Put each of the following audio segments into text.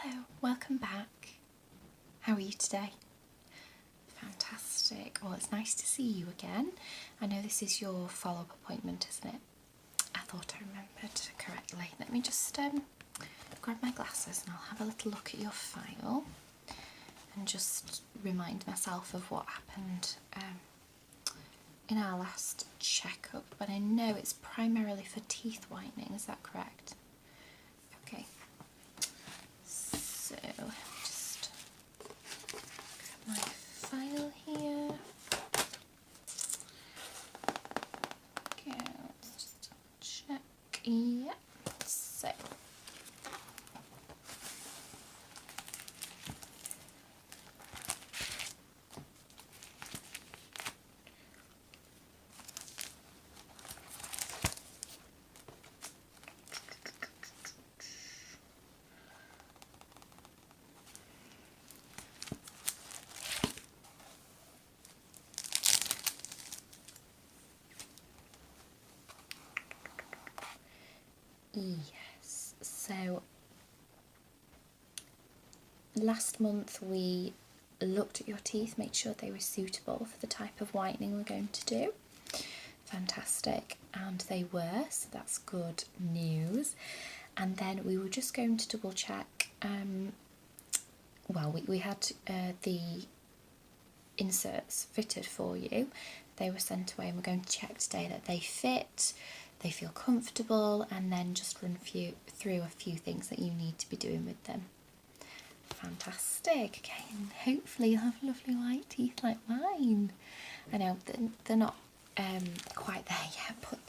Hello, welcome back. How are you today? Fantastic. Well, it's nice to see you again. I know this is your follow-up appointment, isn't it? I thought I remembered correctly. Let me just grab my glasses and I'll have a little look at your file and just remind myself of what happened in our last checkup. But I know it's primarily for teeth whitening, is that correct? Okay. So, just grab my file here. Okay, let's just check. Yep. So, yes, so last month we looked at your teeth, made sure they were suitable for the type of whitening we're going to do. Fantastic, and they were, so that's good news. And then we were just going to double check, well, we had the inserts fitted for you. They were sent away and we're going to check today that they fit, they feel comfortable, and then just run through a few things that you need to be doing with them. Fantastic. Okay, and hopefully you'll have lovely white teeth like mine. I know they're not quite there yet, but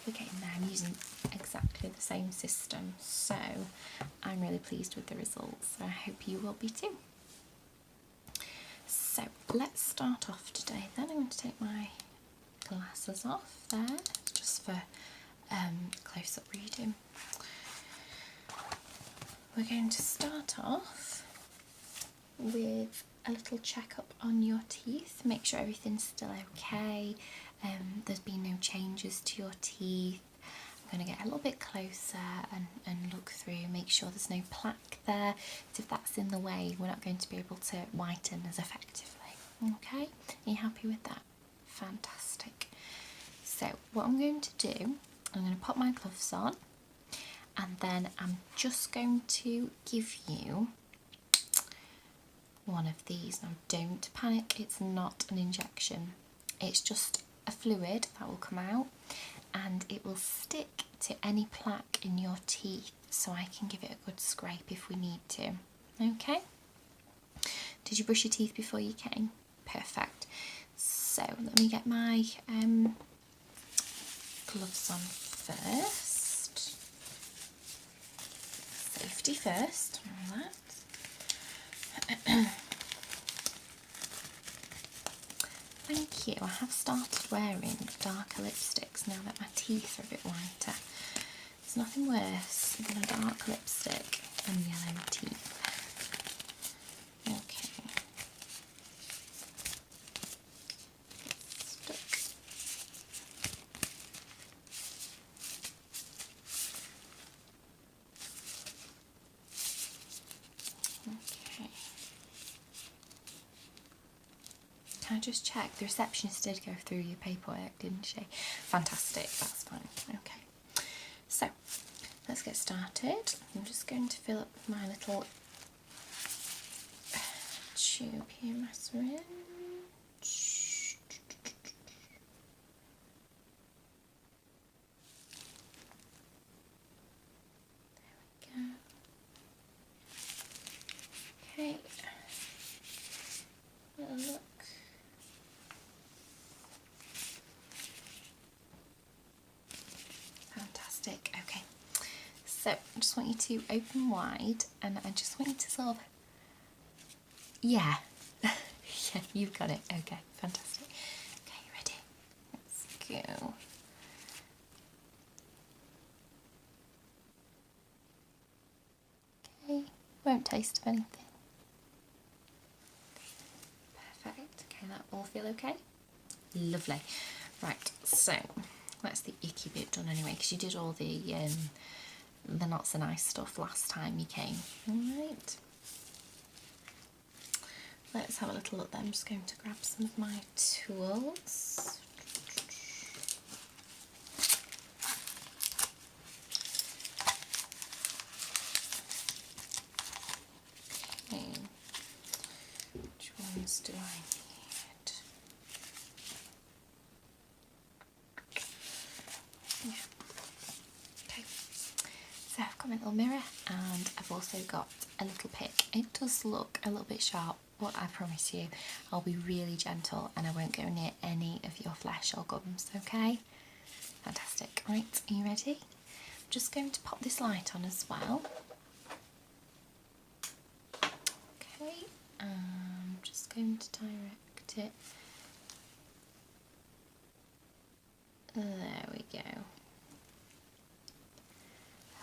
we're getting there. I'm using exactly the same system, so I'm really pleased with the results. So I hope you will be too. So let's start off today. Then I'm going to take my glasses off there, just for close-up reading. We're going to start off with a little checkup on your teeth, make sure everything's still okay, there's been no changes to your teeth. I'm going to get a little bit closer and look through, make sure there's no plaque there, because if that's in the way we're not going to be able to whiten as effectively. Okay, are you happy with that? Fantastic. So what I'm going to do, I'm going to pop my gloves on, and then I'm just going to give you one of these. Now don't panic, it's not an injection, it's just a fluid that will come out and it will stick to any plaque in your teeth, so I can give it a good scrape if we need to. Okay? Did you brush your teeth before you came? Perfect. So let me get my gloves on first. Safety first, all that. Thank you. I have started wearing darker lipsticks now that my teeth are a bit whiter. There's nothing worse than a dark lipstick and yellow teeth. Okay. Stuck. Okay. Can I just check? The receptionist did go through your paperwork, didn't she? Fantastic, that's fine. Okay. So, let's get started. I'm just going to fill up my little tube here, my syringe. There we go. Okay. Little look. Fantastic. Okay. So I just want you to open wide, and I just want you to sort of, yeah, yeah, you've got it. Okay, fantastic. Okay, ready? Let's go. Okay, won't taste of anything. Perfect. Okay, that all feel okay? Lovely. Right, so that's the icky bit done anyway, because you did all the not so nice stuff last time you came. Alright, let's have a little look then. I'm just going to grab some of my tools. Okay. Which ones do I need? Yeah. Okay. So I've got my little mirror and I've also got a little pick. It does look a little bit sharp, but I promise you I'll be really gentle and I won't go near any of your flesh or gums, okay? Fantastic. Right, are you ready? I'm just going to pop this light on as well. Okay, I'm just going to direct it. There we go.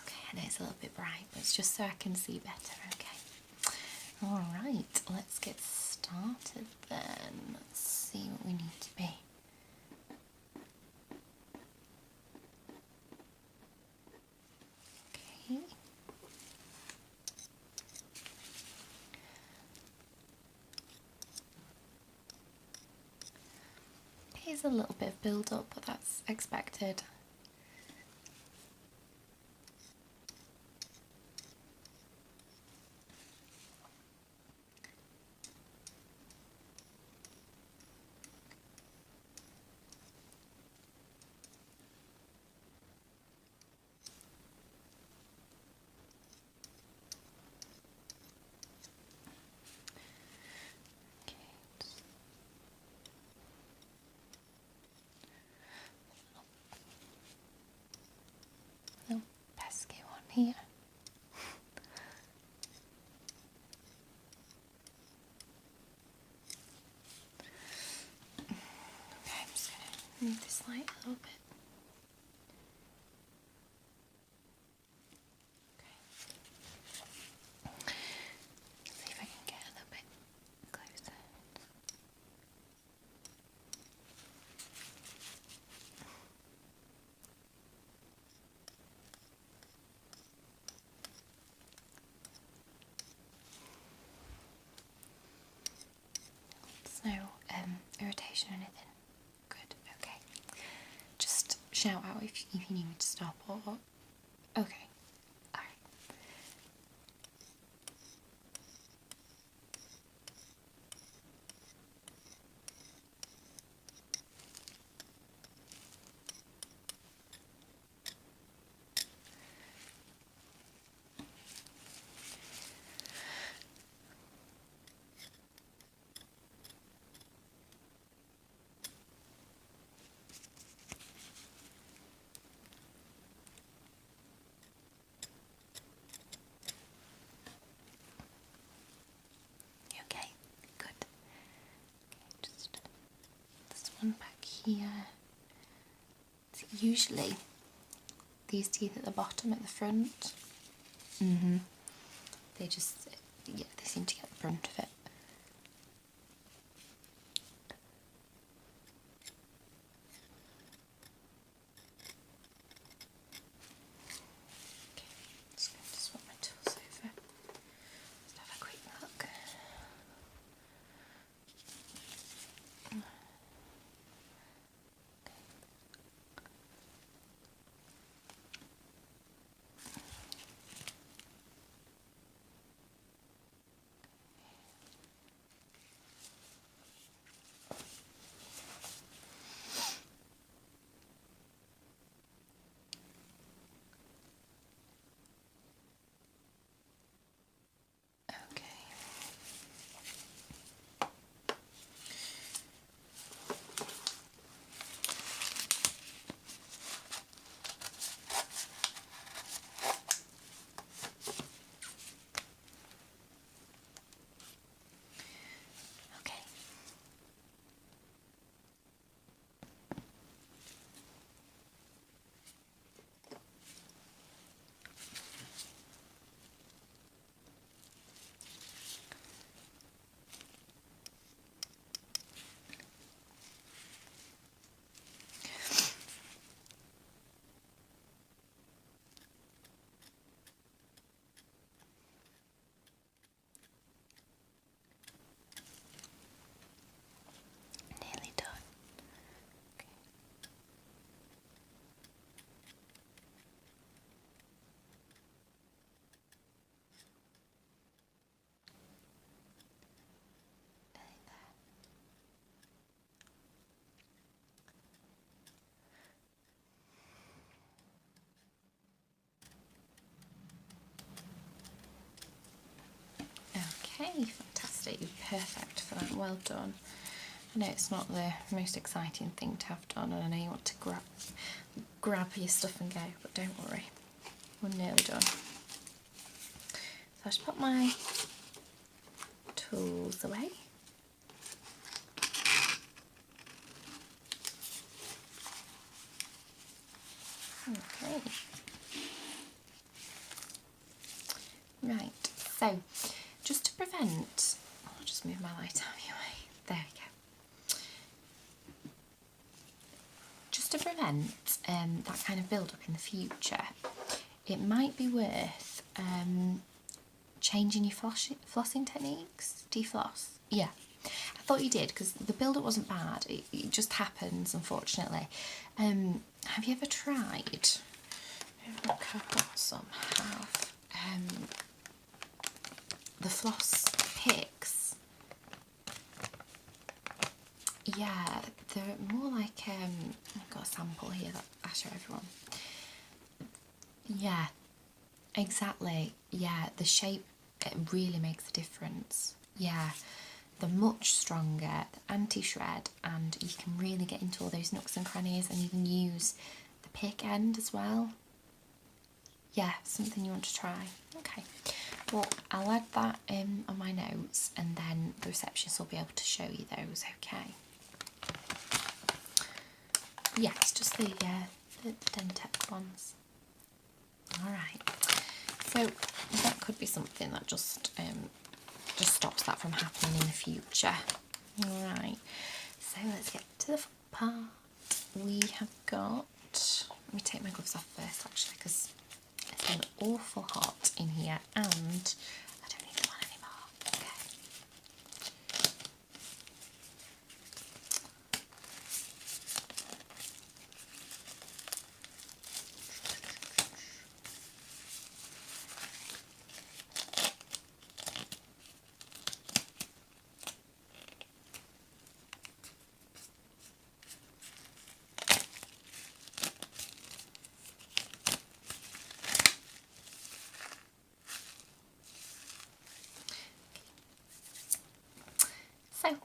Okay, I know it's a little bit bright, but it's just so I can see better, okay? Alright, let's get started then. Let's see what we need to be. Okay. Here's a little bit of build up, but that's expected. Little pesky one here. Okay, I'm just going to move this light a little bit. Okay. See if I can get a little bit closer. There's no irritation or anything. Good, okay. Just shout out if you need me to stop or okay. Alright. Okay, good. Okay, just this one back here. So usually these teeth at the bottom at the front, they just, yeah, they seem to get the brunt of it. Okay, just going to swap my tools over. Let's have a quick look. perfect for that. Well done. I know it's not the most exciting thing to have done, and I know you want to grab your stuff and go, but don't worry, we're nearly done. So I just put my tools away. Okay. Right, so just to prevent, I'll just move my light out of your way. There we go. Just to prevent that kind of build up in the future, it might be worth changing your flossing techniques. Do you floss? Yeah. I thought you did, because the build-up wasn't bad. It just happens, unfortunately. Have you ever tried? Look, I've got some. The floss picks. Yeah, they're more like I've got a sample here that I'll show everyone. Yeah, exactly. Yeah, the shape, it really makes a difference. Yeah. They're much stronger, anti-shred, and you can really get into all those nooks and crannies, and even use the pick end as well. Yeah, something you want to try. Okay, well, I'll add that in on my notes, and then the receptionist will be able to show you those, okay? Yeah, it's just the Dentec ones. Alright, so that could be something that just stops that from happening in the future. Alright, so let's get to the fun part. We have got, let me take my gloves off first actually, because it's been awful hot in here and I don't need them on anymore. Okay. So,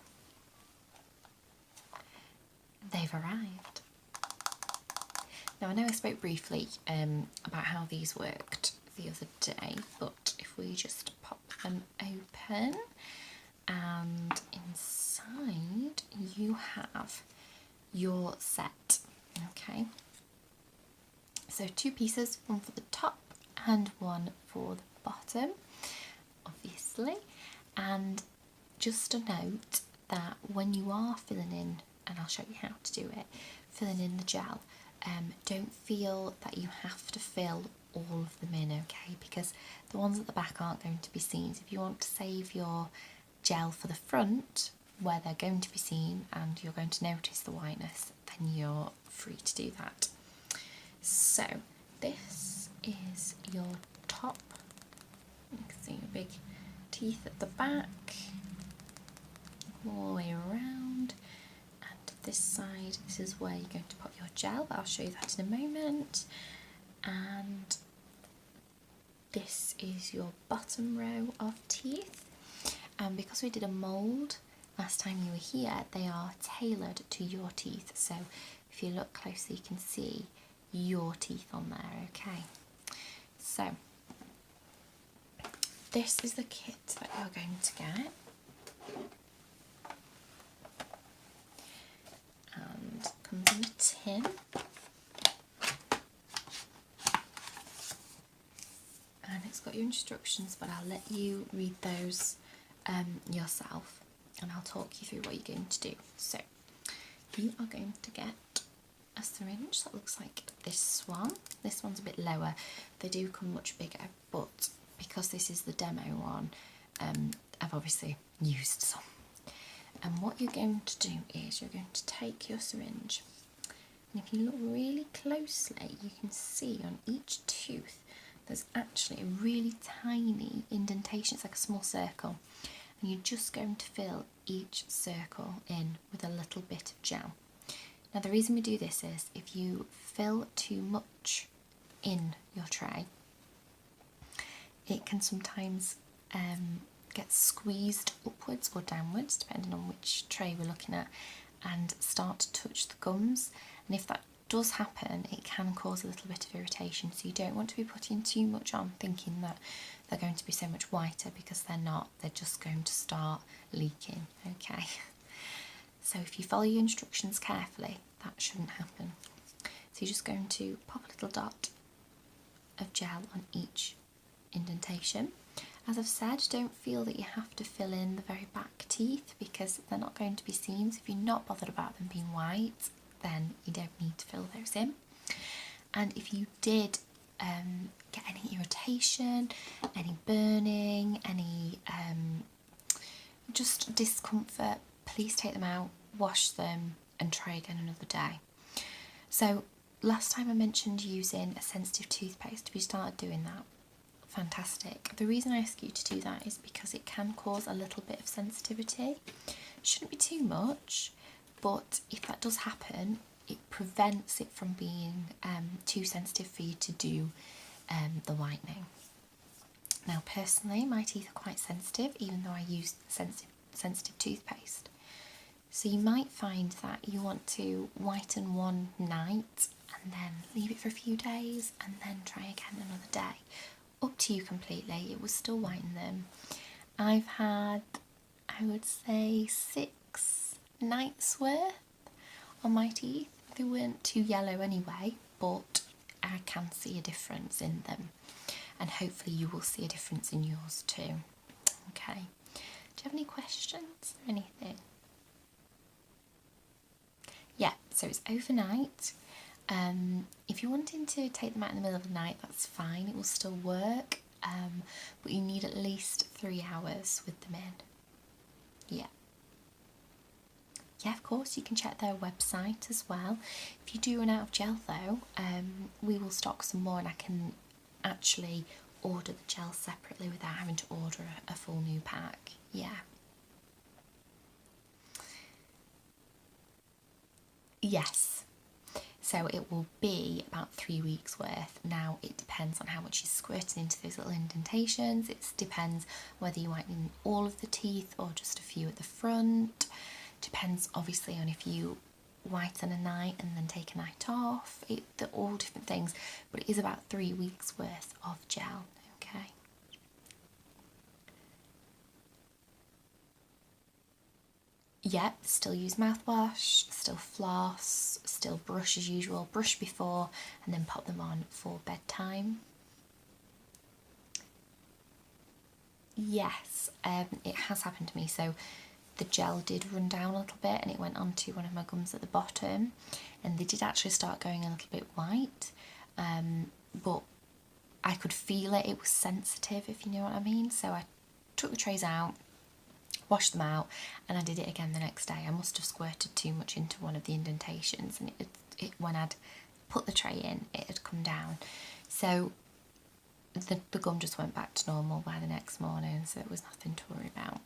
they've arrived. Now I know I spoke briefly about how these worked the other day, but if we just pop them open, and inside you have your set, okay? So 2 pieces, one for the top and one for the bottom, obviously. And just a note that when you are filling in, and I'll show you how to do it, filling in the gel, don't feel that you have to fill all of them in, okay? Because the ones at the back aren't going to be seen. So if you want to save your gel for the front, where they're going to be seen and you're going to notice the whiteness, then you're free to do that. So this is your top. You can see your big teeth at the back, all the way around, and this side, this is where you're going to put your gel, but I'll show you that in a moment. And this is your bottom row of teeth, and because we did a mould last time you were here, they are tailored to your teeth, so if you look closely you can see your teeth on there, okay? So this is the kit that you're going to get, and comes in a tin, and it's got your instructions, but I'll let you read those yourself, and I'll talk you through what you're going to do. So you are going to get a syringe that looks like this one. This one's a bit lower. They do come much bigger, but because this is the demo one, I've obviously used some. And what you're going to do is you're going to take your syringe, and if you look really closely, you can see on each tooth there's actually a really tiny indentation. It's like a small circle, and you're just going to fill each circle in with a little bit of gel. Now the reason we do this is if you fill too much in your tray, it can sometimes get squeezed upwards or downwards, depending on which tray we're looking at, and start to touch the gums. And if that does happen, it can cause a little bit of irritation, so you don't want to be putting too much on thinking that they're going to be so much whiter, because they're not. They're just going to start leaking. Okay, so if you follow your instructions carefully, that shouldn't happen. So you're just going to pop a little dot of gel on each indentation. As I've said, don't feel that you have to fill in the very back teeth, because they're not going to be seen. So if you're not bothered about them being white, then you don't need to fill those in. And if you did get any irritation, any burning, any just discomfort, please take them out, wash them, and try again another day. So last time I mentioned using a sensitive toothpaste. Have you started doing that? Fantastic. The reason I ask you to do that is because it can cause a little bit of sensitivity. Shouldn't be too much, but if that does happen, it prevents it from being too sensitive for you to do the whitening. Now personally, my teeth are quite sensitive, even though I use sensitive toothpaste. So you might find that you want to whiten one night and then leave it for a few days and then try again another day. Up to you completely. It will still whiten them. I've had, I would say, 6 nights worth on my teeth. They weren't too yellow anyway, but I can see a difference in them, and hopefully you will see a difference in yours too. Okay, do you have any questions or anything? Yeah, so it's overnight. If you're wanting to take them out in the middle of the night, that's fine, it will still work, but you need at least 3 hours with them in. Yeah. Yeah, of course, you can check their website as well. If you do run out of gel though, we will stock some more, and I can actually order the gel separately without having to order a full new pack. Yeah. Yes. So it will be about 3 weeks worth. Now it depends on how much you're squirting into those little indentations. It depends whether you're whitening all of the teeth or just a few at the front. Depends obviously on if you whiten a night and then take a night off. They're all different things, but it is about 3 weeks worth of gel. Okay. Yeah, still use mouthwash, still floss, still brush as usual, brush before and then pop them on for bedtime. Yes, it has happened to me. So the gel did run down a little bit and it went onto one of my gums at the bottom, and they did actually start going a little bit white, but I could feel it. It was sensitive, if you know what I mean. So I took the trays out, washed them out, and I did it again the next day. I must have squirted too much into one of the indentations, and when I'd put the tray in, it had come down. So the gum just went back to normal by the next morning, so it was nothing to worry about.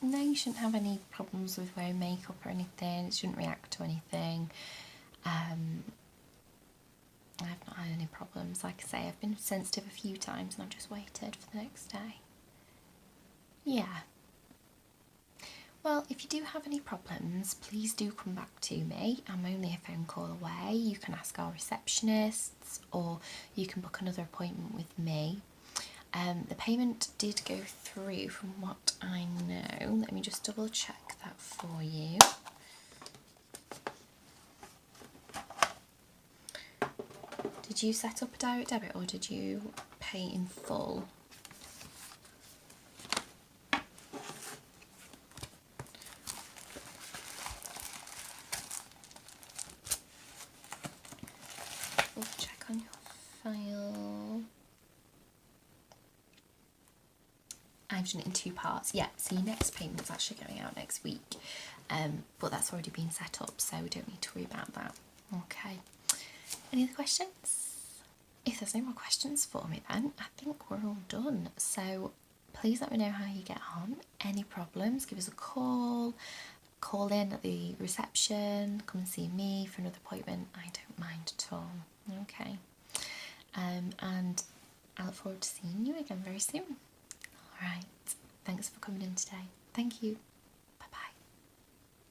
No, you shouldn't have any problems with wearing makeup or anything. It shouldn't react to anything. I've not had any problems. Like I say, I've been sensitive a few times and I've just waited for the next day. Yeah. Well, if you do have any problems, please do come back to me. I'm only a phone call away. You can ask our receptionists or you can book another appointment with me. The payment did go through from what I know. Let me just double check that for you. Did you set up a direct debit or did you pay in full? We'll check on your file. I've done it in 2 parts. Yeah, so your next payment's actually going out next week, but that's already been set up, so we don't need to worry about that. Okay. Any other questions? If there's no more questions for me then, I think we're all done. So please let me know how you get on. Any problems, give us a call in at the reception, come and see me for another appointment. I don't mind at all. Okay. And I look forward to seeing you again very soon. Alright, thanks for coming in today. Thank you.